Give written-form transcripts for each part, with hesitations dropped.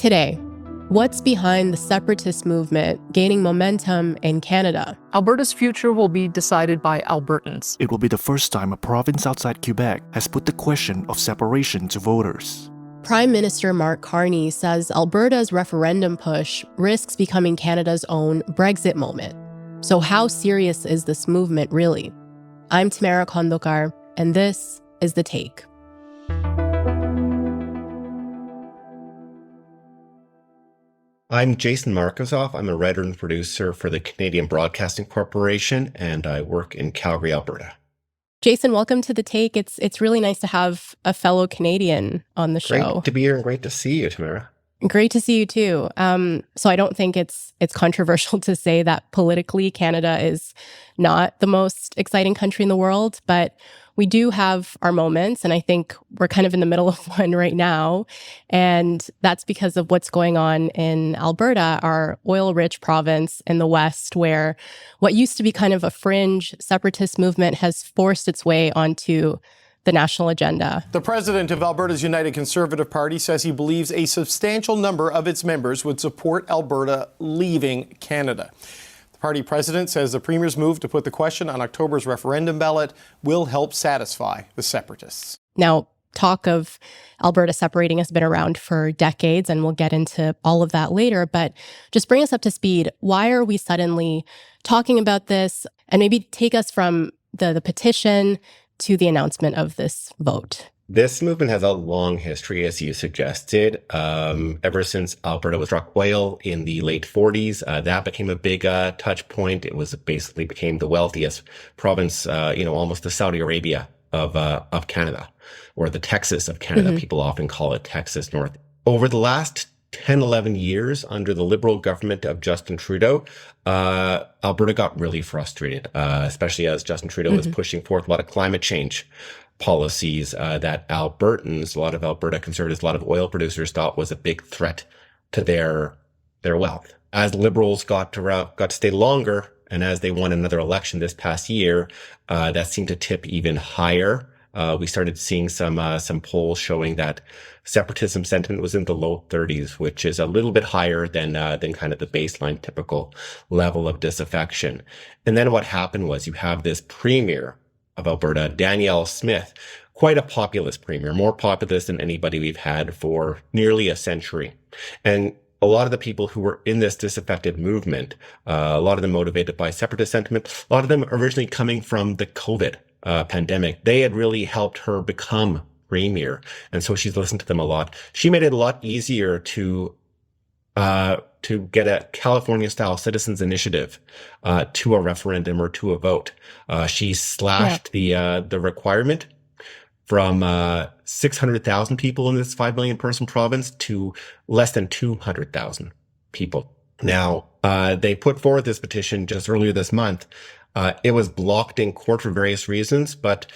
Today, what's behind the separatist movement gaining momentum in Canada? Alberta's future will be decided by Albertans. It will be the first time a province outside Quebec has put the question of separation to voters. Prime Minister Mark Carney says Alberta's referendum push risks becoming Canada's own Brexit moment. So how serious is this movement really? I'm Tamara Khandakar, and this is The Take. I'm Jason Markusoff. I'm a writer and producer for the Canadian Broadcasting Corporation, and I work in Calgary, Alberta. Jason, welcome to The Take. It's really nice to have a fellow Canadian on the show. Great to be here and great to see you, Tamara. Great to see you too. So I don't think it's controversial to say that politically Canada is not the most exciting country in the world, but we do have our moments, and I think we're kind of in the middle of one right now. And that's because of what's going on in Alberta, our oil-rich province in the West, where what used to be kind of a fringe separatist movement has forced its way onto the national agenda. The president of Alberta's United Conservative Party says he believes a substantial number of its members would support Alberta leaving Canada. The party president says the premier's move to put the question on October's referendum ballot will help satisfy the separatists. Now, talk of Alberta separating has been around for decades, and we'll get into all of that later. But just bring us up to speed. Why are we suddenly talking about this? And maybe take us from the petition to the announcement of this vote. This movement has a long history, as you suggested. Ever since Alberta was struck oil in the late 40s, that became a big touch point. It was basically became the wealthiest province, almost the Saudi Arabia of Canada, or the Texas of Canada. Mm-hmm. People often call it Texas North. Over the last 10, 11 years under the Liberal government of Justin Trudeau, Alberta got really frustrated, especially as Justin Trudeau was pushing forth a lot of climate change policies that Albertans, a lot of Alberta conservatives, a lot of oil producers thought was a big threat to their wealth. As Liberals got to stay longer, and as they won another election this past year, that seemed to tip even higher. We started seeing some polls showing that separatism sentiment was in the low 30s, which is a little bit higher than kind of the baseline typical level of disaffection. And then what happened was you have this premier of Alberta, Danielle Smith, quite a populist premier, more populist than anybody we've had for nearly a century. And a lot of the people who were in this disaffected movement, a lot of them motivated by separatist sentiment, a lot of them originally coming from the COVID pandemic. They had really helped her become premier. And so she's listened to them a lot. She made it a lot easier to get a California-style citizens initiative to a referendum or to a vote. She slashed the requirement from 600,000 people in this 5 million person province to less than 200,000 people. Now, they put forward this petition just earlier this month. It was blocked in court for various reasons, but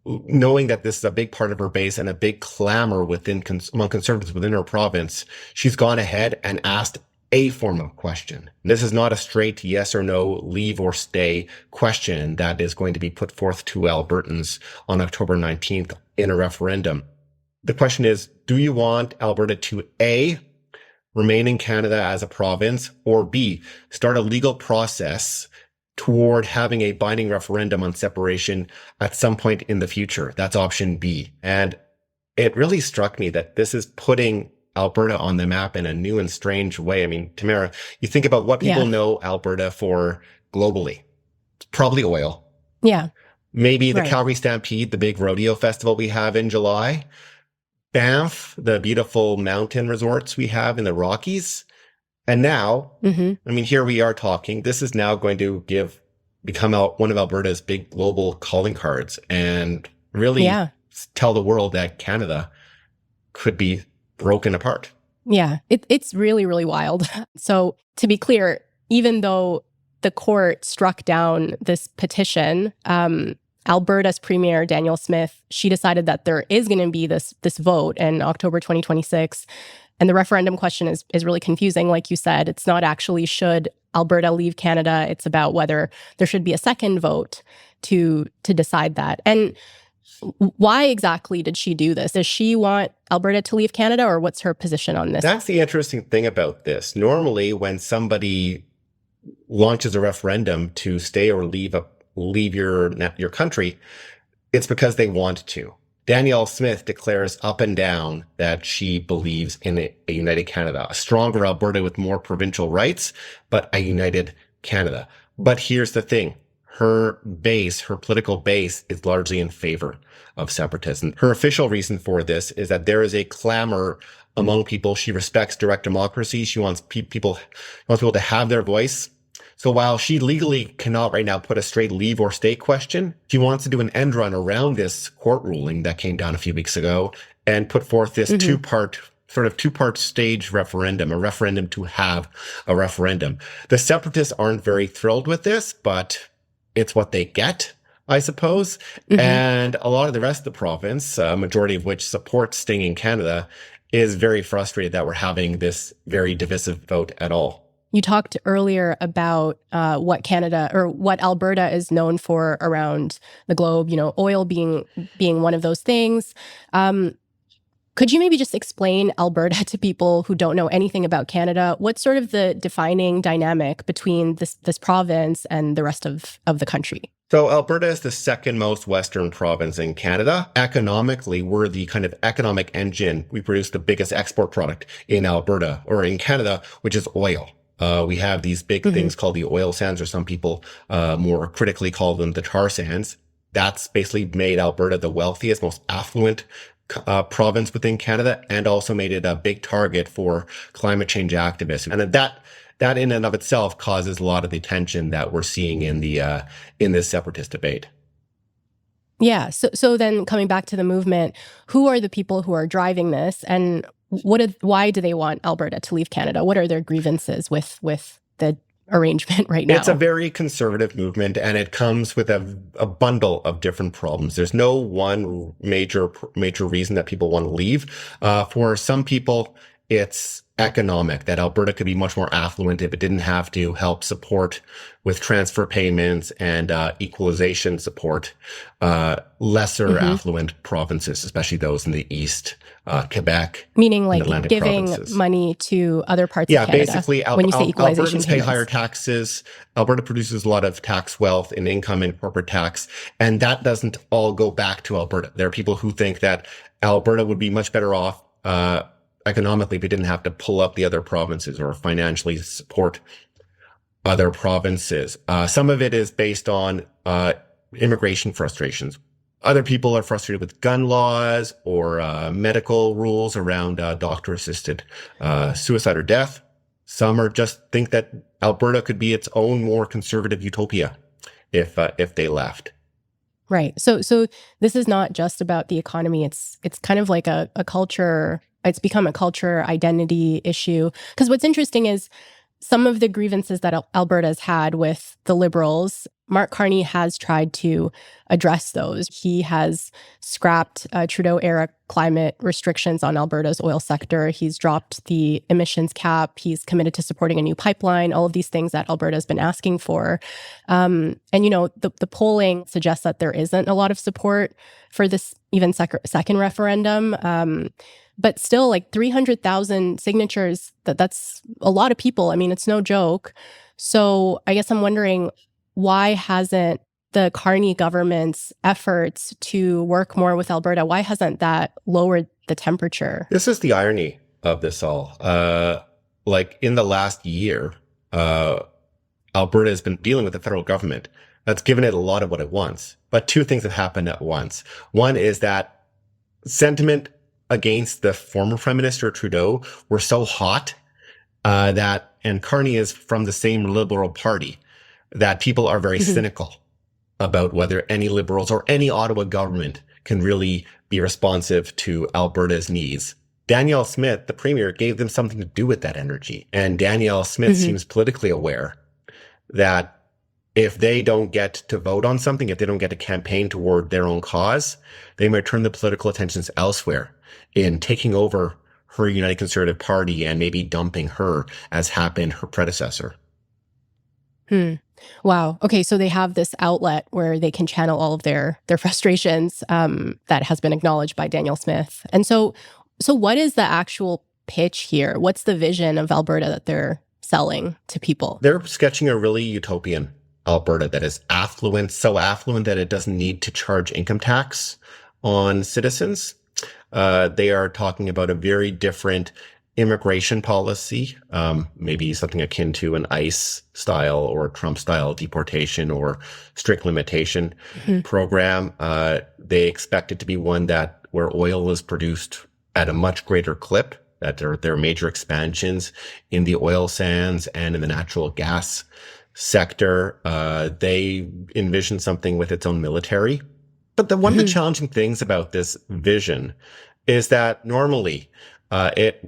knowing that this is a big part of her base and a big clamor among conservatives within her province, she's gone ahead and asked a form of question. This is not a straight yes or no, leave or stay question that is going to be put forth to Albertans on October 19th in a referendum. The question is, do you want Alberta to A, remain in Canada as a province, or B, start a legal process toward having a binding referendum on separation at some point in the future? That's option B. And it really struck me that this is putting Alberta on the map in a new and strange way. I mean, Tamara, you think about what people know Alberta for globally. It's probably oil. Yeah. Maybe the Calgary Stampede, the big rodeo festival we have in July. Banff, the beautiful mountain resorts we have in the Rockies. And now, I mean, here we are talking. This is now going to become one of Alberta's big global calling cards and really tell the world that Canada could be broken apart. Yeah, it's really, really wild. So to be clear, even though the court struck down this petition, Alberta's Premier, Danielle Smith, she decided that there is going to be this vote in October 2026. And the referendum question is really confusing. Like you said, it's not actually should Alberta leave Canada. It's about whether there should be a second vote to decide that. And Why exactly did she do this? Does she want Alberta to leave Canada, or what's her position on this? That's the interesting thing about this. Normally, when somebody launches a referendum to stay or leave your country, it's because they want to. Danielle Smith declares up and down that she believes in a united Canada, a stronger Alberta with more provincial rights, but a united Canada. But here's the thing. Her political base is largely in favor of separatism. Her official reason for this is that there is a clamor among people. She respects direct democracy. She wants people to have their voice. So while she legally cannot right now put a straight leave or stay question, she wants to do an end run around this court ruling that came down a few weeks ago and put forth this two-part stage referendum, a referendum to have a referendum. The separatists aren't very thrilled with this, but it's what they get, I suppose. And a lot of the rest of the province, a majority of which supports staying in Canada, is very frustrated that we're having this very divisive vote at all. You talked earlier about what Alberta is known for around the globe, oil being one of those things. Could you maybe just explain Alberta to people who don't know anything about Canada? What's sort of the defining dynamic between this province and the rest of the country? So Alberta is the second most western province in Canada. Economically, we're the kind of economic engine. We produce the biggest export product in Alberta or in Canada, which is oil. We have these big things called the oil sands, or some people more critically call them the tar sands. That's basically made Alberta the wealthiest, most affluent province within Canada, and also made it a big target for climate change activists. And that in and of itself causes a lot of the tension that we're seeing in this separatist debate. Yeah. So then coming back to the movement, who are the people who are driving this, and why do they want Alberta to leave Canada? What are their grievances with the arrangement right now? It's a very conservative movement, and it comes with a bundle of different problems. There's no one major reason that people want to leave. For some people, it's economic, that Alberta could be much more affluent if it didn't have to help support with transfer payments and equalization support lesser affluent provinces, especially those in the east, Quebec. Meaning like Atlantic giving provinces. Money to other parts of Canada. Yeah, basically, when you say equalization Albertans pay higher taxes. Alberta produces a lot of tax wealth in income and corporate tax, and that doesn't all go back to Alberta. There are people who think that Alberta would be much better off economically if it didn't have to pull up the other provinces or financially support other provinces. Some of it is based on immigration frustrations. Other people are frustrated with gun laws or medical rules around doctor-assisted suicide or death. Some are just think that Alberta could be its own more conservative utopia if they left. Right. So this is not just about the economy. It's kind of like a culture. It's become a culture identity issue. Because what's interesting is some of the grievances that Alberta's had with the Liberals, Mark Carney has tried to address those. He has scrapped Trudeau-era climate restrictions on Alberta's oil sector. He's dropped the emissions cap. He's committed to supporting a new pipeline, all of these things that Alberta's been asking for. And, the polling suggests that there isn't a lot of support for this even second referendum. But still, like 300,000 signatures, that's a lot of people. I mean, it's no joke. So I guess I'm wondering, why hasn't the Carney government's efforts to work more with Alberta, why hasn't that lowered the temperature? This is the irony of this all. Like in the last year, Alberta has been dealing with the federal government. That's given it a lot of what it wants. But two things have happened at once. One is that sentiment against the former Prime Minister Trudeau were so hot and Carney is from the same Liberal Party, that people are very cynical about whether any Liberals or any Ottawa government can really be responsive to Alberta's needs. Danielle Smith, the Premier, gave them something to do with that energy. And Danielle Smith seems politically aware that if they don't get to vote on something, if they don't get to campaign toward their own cause, they might turn the political attentions elsewhere in taking over her United Conservative Party and maybe dumping her, as happened her predecessor. Wow. Okay, so they have this outlet where they can channel all of their frustrations that has been acknowledged by Daniel Smith. And so what is the actual pitch here? What's the vision of Alberta that they're selling to people? They're sketching a really utopian Alberta that is affluent, so affluent that it doesn't need to charge income tax on citizens. They are talking about a very different immigration policy, maybe something akin to an ICE style or Trump style deportation or strict limitation program. They expect it to be one where oil is produced at a much greater clip, that there are major expansions in the oil sands and in the natural gas sector. They envision something with its own military. But one of the challenging things about this vision is that normally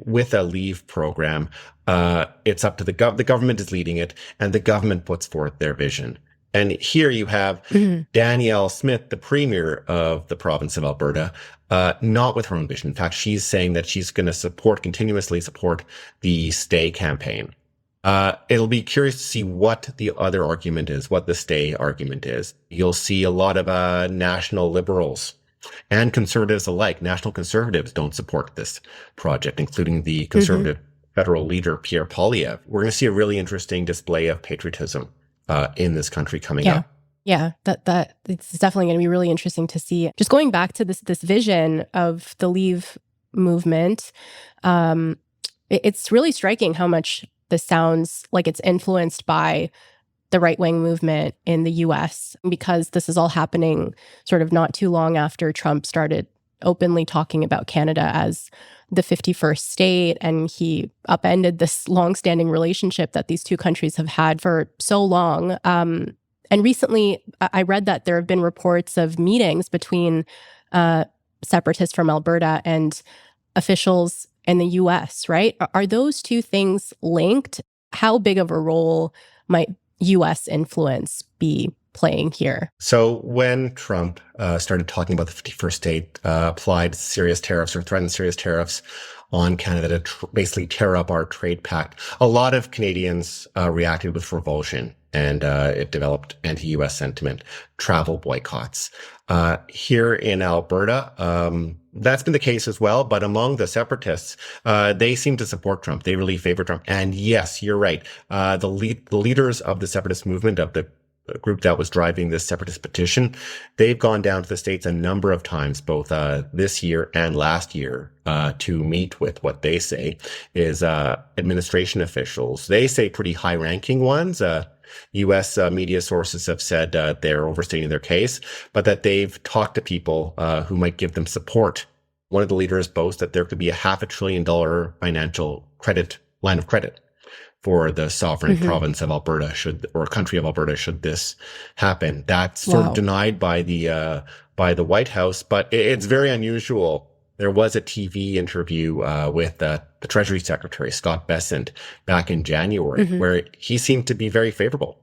with a Leave program, it's up to the government is leading it, and the government puts forth their vision. And here you have Danielle Smith, the premier of the province of Alberta, not with her own vision. In fact, she's saying that she's going to continuously support the Stay campaign. It'll be curious to see what the other argument is, what the Stay argument is. You'll see a lot of national liberals and conservatives alike. National conservatives don't support this project, including the conservative federal leader, Pierre Poilievre. We're going to see a really interesting display of patriotism in this country coming up. Yeah, that it's definitely going to be really interesting to see. Just going back to this vision of the Leave movement, it's really striking how much this sounds like it's influenced by the right-wing movement in the US, because this is all happening sort of not too long after Trump started openly talking about Canada as the 51st state, and he upended this long-standing relationship that these two countries have had for so long. And recently, I read that there have been reports of meetings between separatists from Alberta and officials in the US, right? Are those two things linked? How big of a role might US influence be playing here? So when Trump started talking about the 51st state, applied serious tariffs or threatened serious tariffs on Canada to basically tear up our trade pact, a lot of Canadians reacted with revulsion, and it developed anti-US sentiment, travel boycotts. Here in Alberta, that's been the case as well. But among the separatists, they seem to support Trump. They really favor Trump. And yes, you're right. The leaders of the separatist movement, of the group that was driving this separatist petition, they've gone down to the States a number of times, both this year and last year, to meet with what they say is administration officials. They say pretty high-ranking ones. U.S. media sources have said they're overstating their case, but that they've talked to people who might give them support. One of the leaders boasts that there could be a $500 billion financial line of credit for the sovereign province of Alberta country of Alberta should this happen. That's sort of denied by the White House, but it's very unusual. There was a TV interview with the Treasury Secretary, Scott Bessent, back in January, where he seemed to be very favorable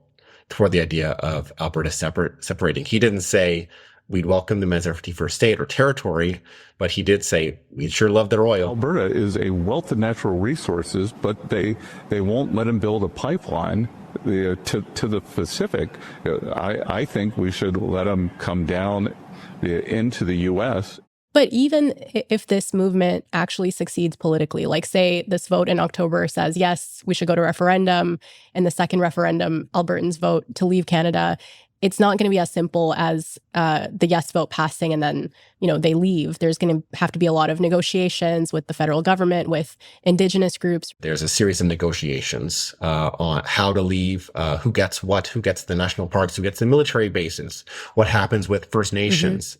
toward the idea of Alberta separating. He didn't say we'd welcome them as our 51st state or territory, but he did say we'd sure love their oil. Alberta is a wealth of natural resources, but they won't let them build a pipeline to the Pacific. I think we should let them come down into the U.S. But even if this movement actually succeeds politically, like say this vote in October says, yes, we should go to referendum, and the second referendum, Albertans vote to leave Canada, it's not going to be as simple as the yes vote passing and then, they leave. There's going to have to be a lot of negotiations with the federal government, with Indigenous groups. There's a series of negotiations on how to leave, who gets what, who gets the national parks, who gets the military bases, what happens with First Nations,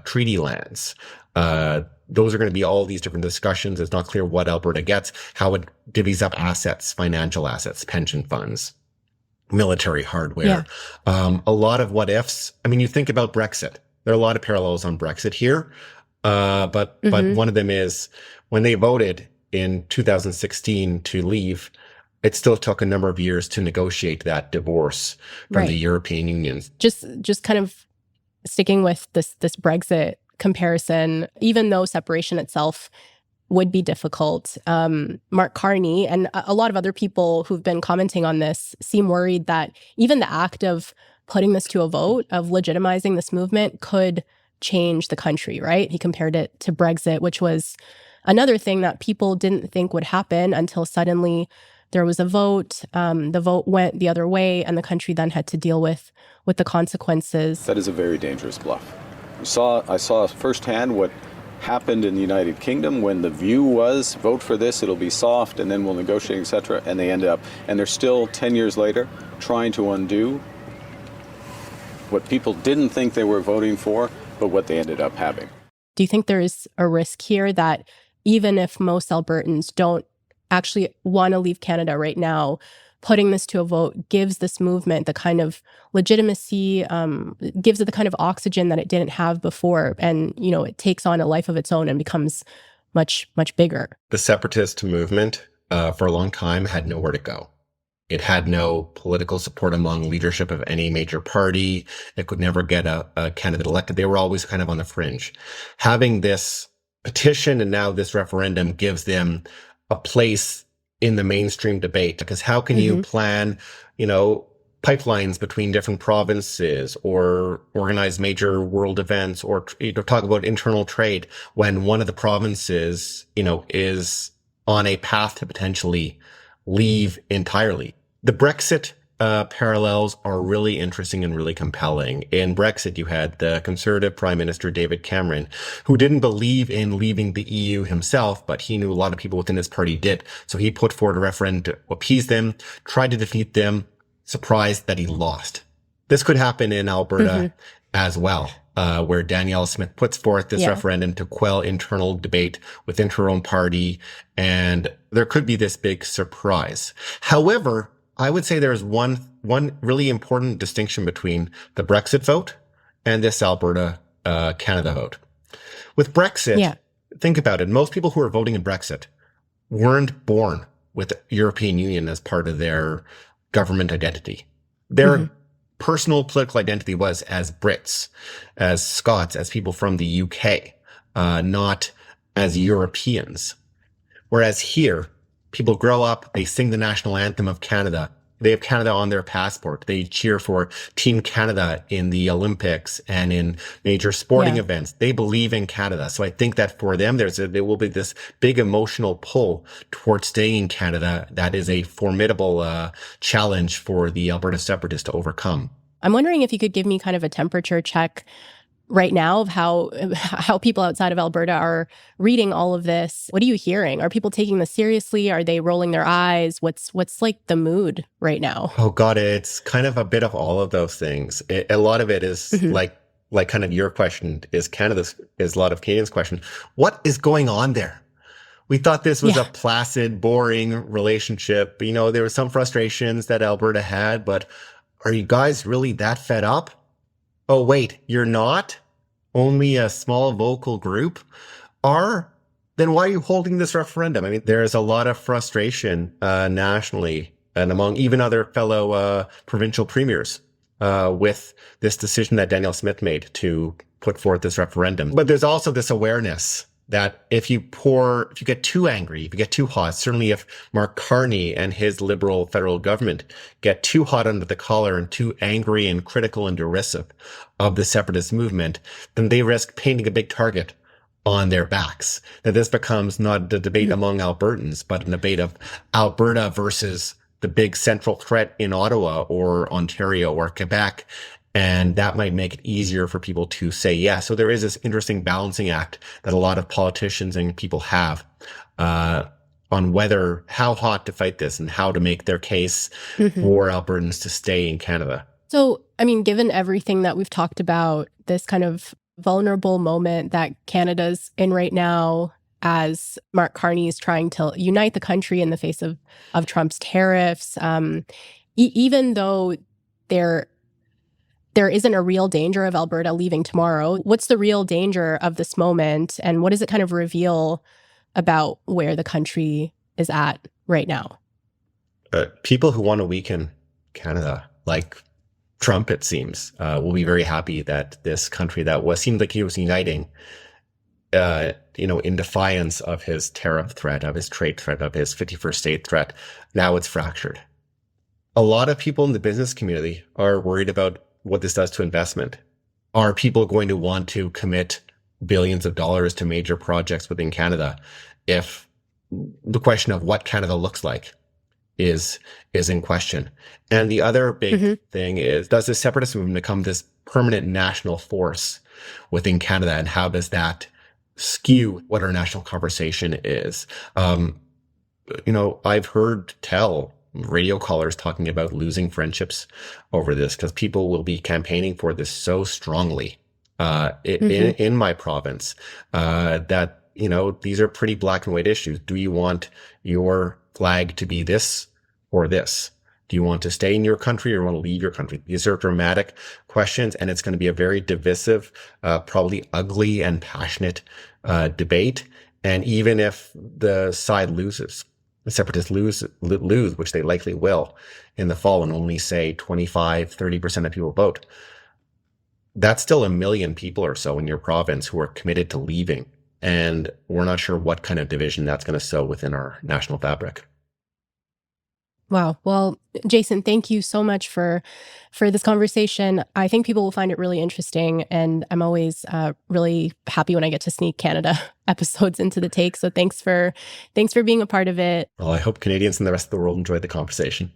treaty lands. Those are going to be all these different discussions. It's not clear what Alberta gets, how it divvies up assets, financial assets, pension funds, military hardware. A lot of what ifs. I mean, you think about Brexit. There are a lot of parallels on Brexit here. But one of them is when they voted in 2016 to leave, it still took a number of years to negotiate that divorce from the European Union. Just kind of sticking with this Brexit comparison, even though separation itself would be difficult. Mark Carney and a lot of other people who've been commenting on this seem worried that even the act of putting this to a vote, of legitimizing this movement, could change the country, right? He compared it to Brexit, which was another thing that people didn't think would happen until suddenly there was a vote. The vote went the other way, and the country then had to deal with the consequences. That is a very dangerous bluff. I saw firsthand what happened in the United Kingdom when the view was vote for this, it'll be soft, and then we'll negotiate, etc. And they ended up, and they're still 10 years later trying to undo what people didn't think they were voting for, but what they ended up having. Do you think there is a risk here that even if most Albertans don't actually want to leave Canada right now, putting this to a vote gives this movement the kind of legitimacy, gives it the kind of oxygen that it didn't have before, and it takes on a life of its own and becomes much, much bigger? The separatist movement for a long time had nowhere to go. It had no political support among leadership of any major party. It could never get a candidate elected. They were always kind of on the fringe. Having this petition and now this referendum gives them a place in the mainstream debate, because how can you plan, pipelines between different provinces or organize major world events or talk about internal trade when one of the provinces, is on a path to potentially leave entirely? The Brexit parallels are really interesting and really compelling. In Brexit, you had the Conservative Prime Minister David Cameron, who didn't believe in leaving the EU himself, but he knew a lot of people within his party did. So he put forward a referendum to appease them, tried to defeat them, surprised that he lost. This could happen in Alberta as well, where Danielle Smith puts forth this referendum to quell internal debate within her own party, and there could be this big surprise. However, I would say there's one really important distinction between the Brexit vote and this Alberta Canada vote. With Brexit, think about it. Most people who are voting in Brexit weren't born with the European Union as part of their government identity. Their personal political identity was as Brits, as Scots, as people from the UK, not as Europeans. Whereas here, people grow up, they sing the national anthem of Canada. They have Canada on their passport. They cheer for Team Canada in the Olympics and in major sporting events. They believe in Canada. So I think that for them, there will be this big emotional pull towards staying in Canada. That is a formidable challenge for the Alberta separatists to overcome. I'm wondering if you could give me kind of a temperature check right now of how people outside of Alberta are reading all of this. What are you hearing? Are people taking this seriously? Are they rolling their eyes? What's like the mood right now? Oh God, it's kind of a bit of all of those things. A lot of it is like kind of your question is a lot of Canadians' question. What is going on there? We thought this was a placid, boring relationship. There were some frustrations that Alberta had, but are you guys really that fed up? Oh, wait, you're not? Only a small vocal group are? Then why are you holding this referendum? I mean, there's a lot of frustration nationally and among even other fellow provincial premiers with this decision that Danielle Smith made to put forth this referendum. But there's also this awareness that if you get too angry, if you get too hot, certainly if Mark Carney and his Liberal federal government get too hot under the collar and too angry and critical and derisive of the separatist movement, then they risk painting a big target on their backs. That this becomes not a debate among Albertans, but a debate of Alberta versus the big central threat in Ottawa or Ontario or Quebec. And that might make it easier for people to say yes. So there is this interesting balancing act that a lot of politicians and people have on how hot to fight this and how to make their case for Albertans to stay in Canada. So, I mean, given everything that we've talked about, this kind of vulnerable moment that Canada's in right now, as Mark Carney is trying to unite the country in the face of Trump's tariffs, even though there isn't a real danger of Alberta leaving tomorrow, what's the real danger of this moment, and what does it kind of reveal about where the country is at right now? People who want to weaken Canada, like Trump, it seems, will be very happy that this country that seemed like he was uniting in defiance of his tariff threat, of his trade threat, of his 51st state threat. Now it's fractured. A lot of people in the business community are worried about what this does to investment. Are people going to want to commit billions of dollars to major projects within Canada if the question of what Canada looks like is in question? And the other big thing is, does the separatist movement become this permanent national force within Canada, and how does that skew what our national conversation is? I've heard radio callers talking about losing friendships over this because people will be campaigning for this so strongly in my province that, these are pretty black and white issues. Do you want your flag to be this or this? Do you want to stay in your country or want to leave your country? These are dramatic questions, and it's going to be a very divisive, probably ugly and passionate debate. And even if the side loses, the separatists lose, which they likely will in the fall, and only say 25-30% of people vote, that's still 1 million people or so in your province who are committed to leaving. And we're not sure what kind of division that's going to sow within our national fabric. Wow. Well, Jason, thank you so much for this conversation. I think people will find it really interesting, and I'm always really happy when I get to sneak Canada episodes into the take. So thanks for being a part of it. Well, I hope Canadians and the rest of the world enjoyed the conversation.